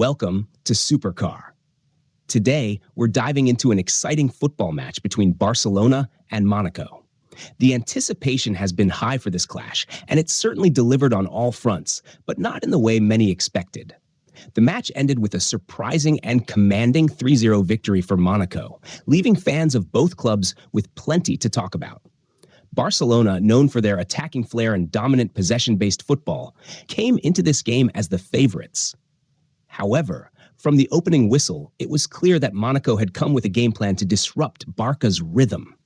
Welcome to Supercar. Today, we're diving into an exciting football match between Barcelona and Monaco. The anticipation has been high for this clash, and it's certainly delivered on all fronts, but not in the way many expected. The match ended with a surprising and commanding 3-0 victory for Monaco, leaving fans of both clubs with plenty to talk about. Barcelona, known for their attacking flair and dominant possession-based football, came into this game as the favorites. However, from the opening whistle, it was clear that Monaco had come with a game plan to disrupt Barca's rhythm.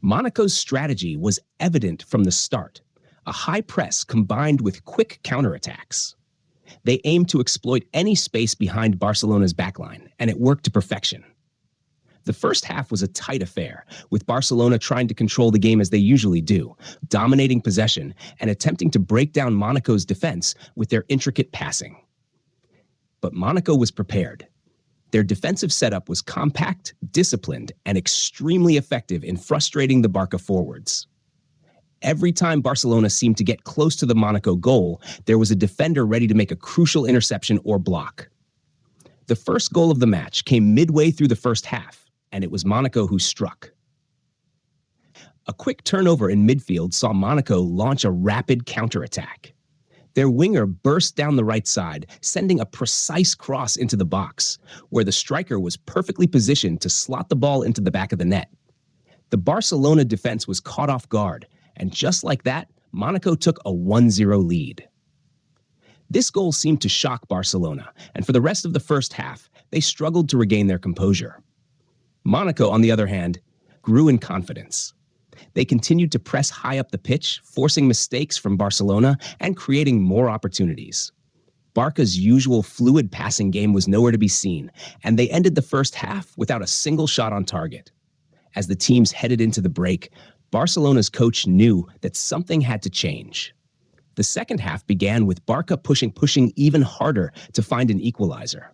Monaco's strategy was evident from the start, a high press combined with quick counterattacks. They aimed to exploit any space behind Barcelona's backline, and it worked to perfection. The first half was a tight affair, with Barcelona trying to control the game as they usually do, dominating possession and attempting to break down Monaco's defense with their intricate passing. But Monaco was prepared. Their defensive setup was compact, disciplined, and extremely effective in frustrating the Barca forwards. Every time Barcelona seemed to get close to the Monaco goal, there was a defender ready to make a crucial interception or block. The first goal of the match came midway through the first half, and it was Monaco who struck. A quick turnover in midfield saw Monaco launch a rapid counterattack. Their winger burst down the right side, sending a precise cross into the box, where the striker was perfectly positioned to slot the ball into the back of the net. The Barcelona defense was caught off guard, and just like that, Monaco took a 1-0 lead. This goal seemed to shock Barcelona, and for the rest of the first half, they struggled to regain their composure. Monaco, on the other hand, grew in confidence. They continued to press high up the pitch, forcing mistakes from Barcelona and creating more opportunities. Barca's usual fluid passing game was nowhere to be seen, and they ended the first half without a single shot on target. As the teams headed into the break, Barcelona's coach knew that something had to change. The second half began with Barca pushing even harder to find an equalizer.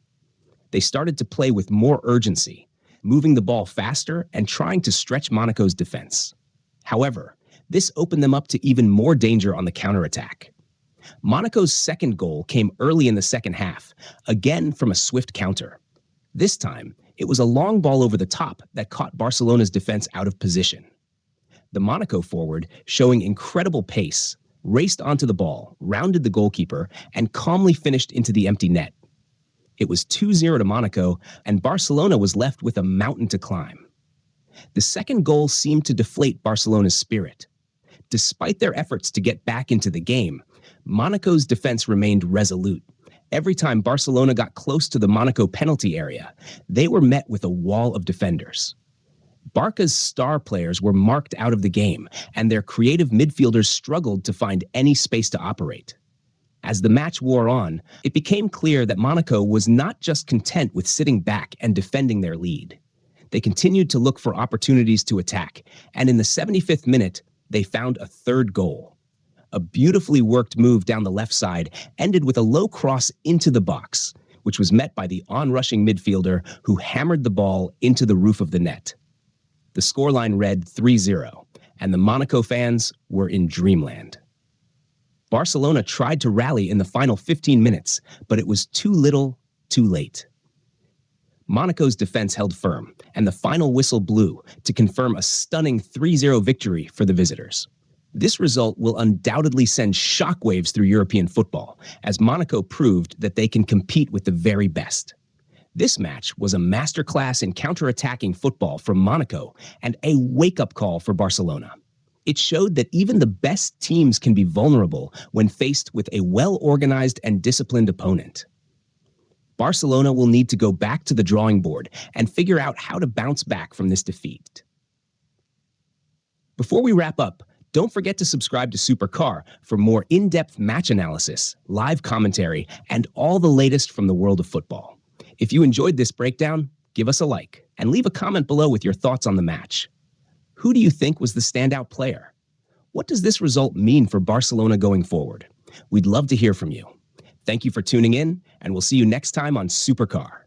They started to play with more urgency, moving the ball faster and trying to stretch Monaco's defense. However, this opened them up to even more danger on the counterattack. Monaco's second goal came early in the second half, again from a swift counter. This time, it was a long ball over the top that caught Barcelona's defense out of position. The Monaco forward, showing incredible pace, raced onto the ball, rounded the goalkeeper, and calmly finished into the empty net. It was 2-0 to Monaco, and Barcelona was left with a mountain to climb. The second goal seemed to deflate Barcelona's spirit. Despite their efforts to get back into the game, Monaco's defense remained resolute. Every time Barcelona got close to the Monaco penalty area, they were met with a wall of defenders. Barca's star players were marked out of the game, and their creative midfielders struggled to find any space to operate. As the match wore on, it became clear that Monaco was not just content with sitting back and defending their lead. They continued to look for opportunities to attack, and in the 75th minute, they found a third goal. A beautifully worked move down the left side ended with a low cross into the box, which was met by the on-rushing midfielder who hammered the ball into the roof of the net. The scoreline read 3-0, and the Monaco fans were in dreamland. Barcelona tried to rally in the final 15 minutes, but it was too little, too late. Monaco's defense held firm, and the final whistle blew to confirm a stunning 3-0 victory for the visitors. This result will undoubtedly send shockwaves through European football, as Monaco proved that they can compete with the very best. This match was a masterclass in counter-attacking football from Monaco and a wake-up call for Barcelona. It showed that even the best teams can be vulnerable when faced with a well-organized and disciplined opponent. Barcelona will need to go back to the drawing board and figure out how to bounce back from this defeat. Before we wrap up, don't forget to subscribe to Supercar for more in-depth match analysis, live commentary, and all the latest from the world of football. If you enjoyed this breakdown, give us a like and leave a comment below with your thoughts on the match. Who do you think was the standout player? What does this result mean for Barcelona going forward? We'd love to hear from you. Thank you for tuning in, and we'll see you next time on Supercar.